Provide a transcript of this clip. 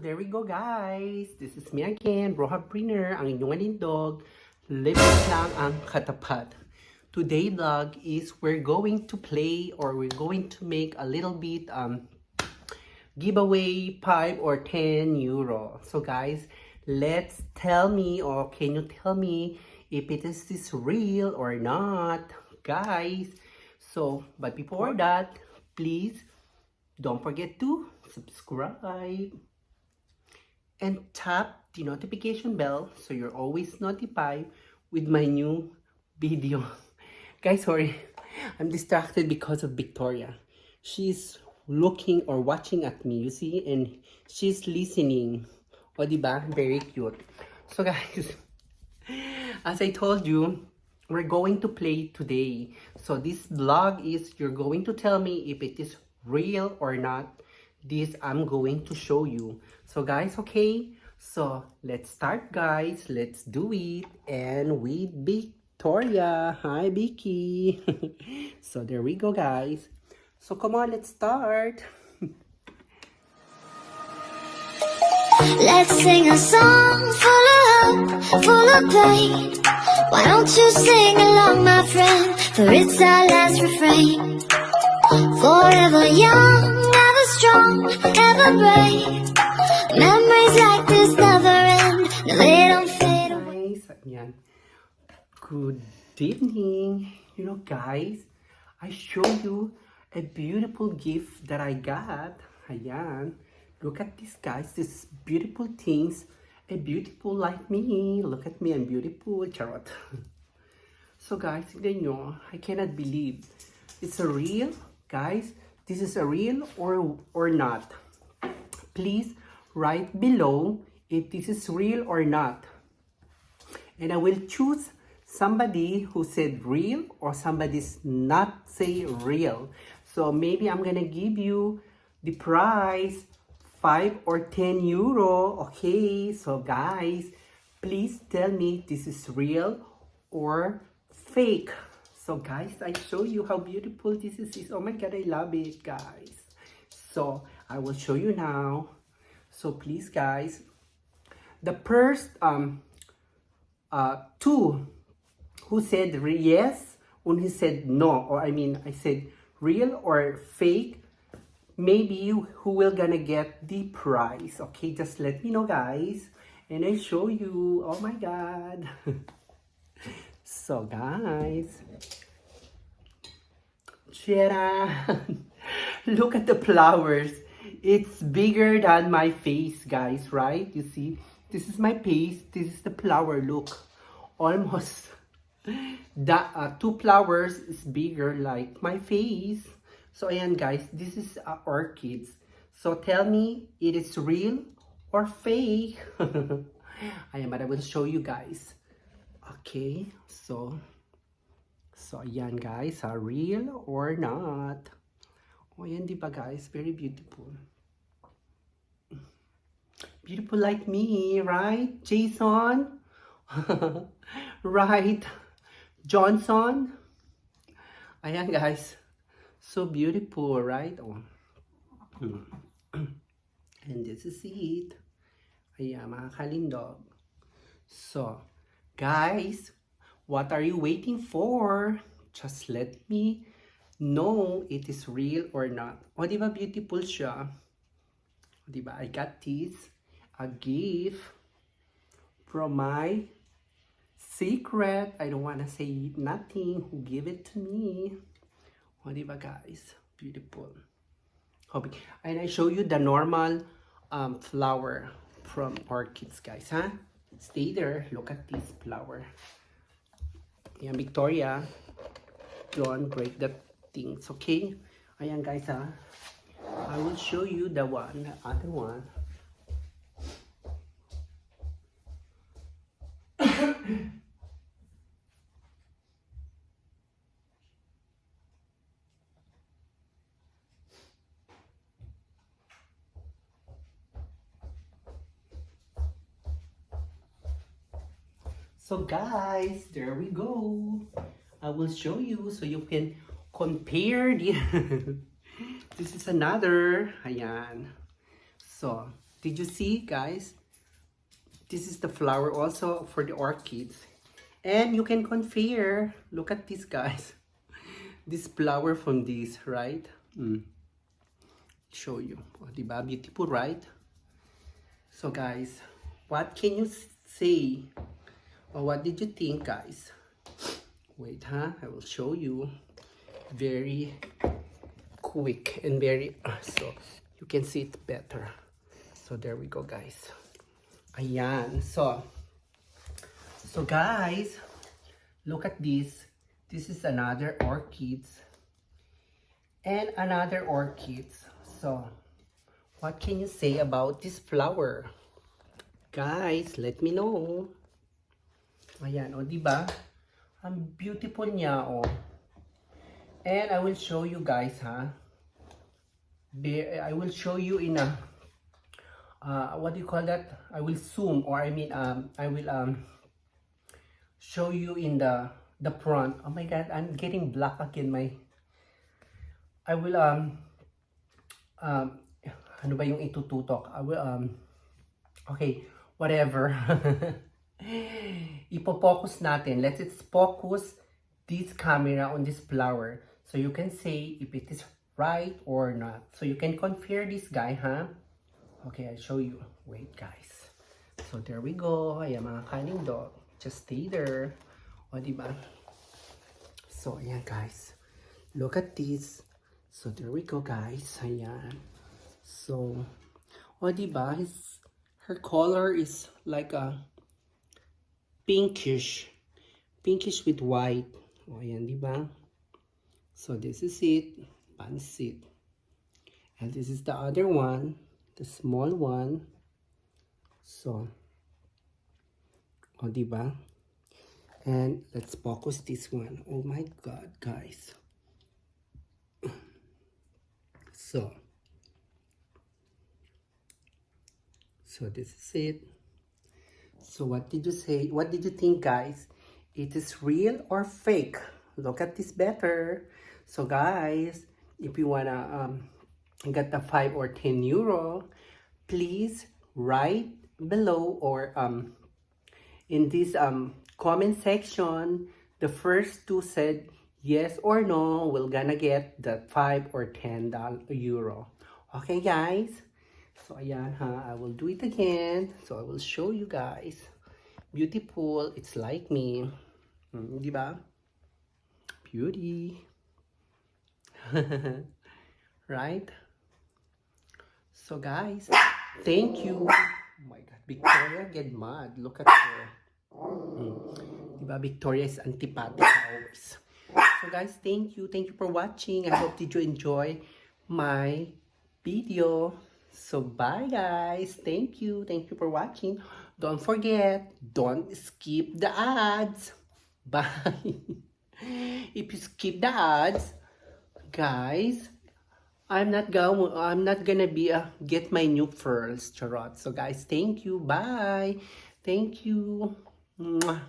there we go guys. This is me again, Roha Briner, ang inyong alindog. Lipat lang ang katapat. Today vlog is we're going to play or we're going to make a little bit giveaway 5 or 10 euro. So guys, let's tell me or can you tell me if it is this real or not, guys. So, but before that, please don't forget to subscribe and tap the notification bell so you're always notified with my new video. Guys, sorry, I'm distracted because of Victoria. She's looking or watching at me, you see, and she's listening. O, diba? Very cute. So guys, as I told you, we're going to play today. So this vlog is you're going to tell me if it is real or not. This I'm going to show you. So guys, okay? So let's start guys. Let's do it. And with Victoria. Hi Vicky. So there we go guys. So come on, let's start. Let's sing a song full of hope, full of pain. Why don't you sing along, my friend? For it's our last refrain. Forever young, never strong, ever brave. Memories like this never end. No, they don't fade away. Guys, ayan. Good evening. You know guys, I show you a beautiful gift that I got. Ayan. Look at this guys, these beautiful things. A beautiful like me. Look at me, I'm beautiful. Charot. So guys, tignan nyo, I cannot believe. It's a real, guys. This is a real or not. Please write below if this is real or not. And I will choose somebody who said real or somebody's not say real. So maybe I'm gonna give you the prize 5 or 10 euro. Okay, so guys, please tell me this is real or fake. So guys, I show you how beautiful this is. Oh my god, I love it guys. So I will show you now. So please guys, the first two who said yes, and who said no, or I mean I said real or fake, maybe who will gonna get the prize. Okay, just let me know guys, and I show you. Oh my god. So guys, Sharon, look at the flowers. It's bigger than my face guys, right? You see, this is my face, this is the flower. Look, almost the 2 flowers is bigger like my face. So ayan guys, this is orchids. So tell me it is real or fake. Ayan, but I will show you guys. Okay, so ayan guys, real or not. Oh ayan, di ba guys, very beautiful. Beautiful like me, right? Jason? Right? Johnson? Ayan guys. So beautiful, right? Oh. And this is it. Ayan, mga kalindog. So, guys, what are you waiting for? Just let me know it is real or not. O, di ba beautiful siya? O, di ba? I got this. A gift from my secret. I don't want to say nothing. Who gave it to me? O, di ba guys? Beautiful. And I show you the normal flower from orchids, guys, huh? Stay there. Look at this flower. Ayan, Victoria. Don't break the things, okay? Ayan, guys, huh? I will show you the other one. So guys, there we go. I will show you so you can compare the this is another. Ayan. So Did you see, guys? This is the flower also for the orchids. And you can compare. Look at this, guys. This flower from this, right? Show you. Oh, diba? Beautiful, right? So, guys, what can you say? Or what did you think, guys? Wait, I will show you. Very quick and very so you can see it better. So there we go, guys. Ayan. So guys, look at this. This is another orchids and another orchids. So what can you say about this flower? Guys, let me know. Ayan, o diba? Ang beautiful niya, oh. And I will show you guys, I will show you in a, what do you call that? I will zoom, or I mean, I will show you in the front. Oh my God, I'm getting black again. I will, ano ba yung itututok? I will, okay, whatever. Ipo-focus natin. Let's focus this camera on this flower. So you can say if it is right or not. So you can compare this guy, Okay, I'll show you. Wait, guys. So there we go. Ayan, mga kaning dog. Just stay there. O, diba? So, ayan, guys. Look at this. So there we go, guys. Ayan. So, o, diba? Her color is like a pinkish with white. O, ayan, diba? So this is it, pansit. And this is the other one, the small one. So, o diba? And let's focus this one. Oh my God, guys. So this is it. So what did you say? What did you think, guys? It is real or fake? Look at this better. So guys, if you wanna get the 5 or 10 euro, please write below or in this comment section. The first two said yes or no, we're gonna get the 5 or 10 euro. Okay, guys. So ayan, I will do it again. So I will show you guys. Beautiful. It's like me. Diba? Beauty. Right? So guys, thank you. Oh my God, Victoria get mad. Look at her. Diba, Victoria is antipathic always. So guys, thank you for watching. I hope did you enjoy my video. So bye guys, thank you for watching. Don't forget, don't skip the ads. Bye. If you skip the ads, guys, I'm not gonna be get my new pearls, charot. So guys, thank you. Bye. Thank you. Mwah.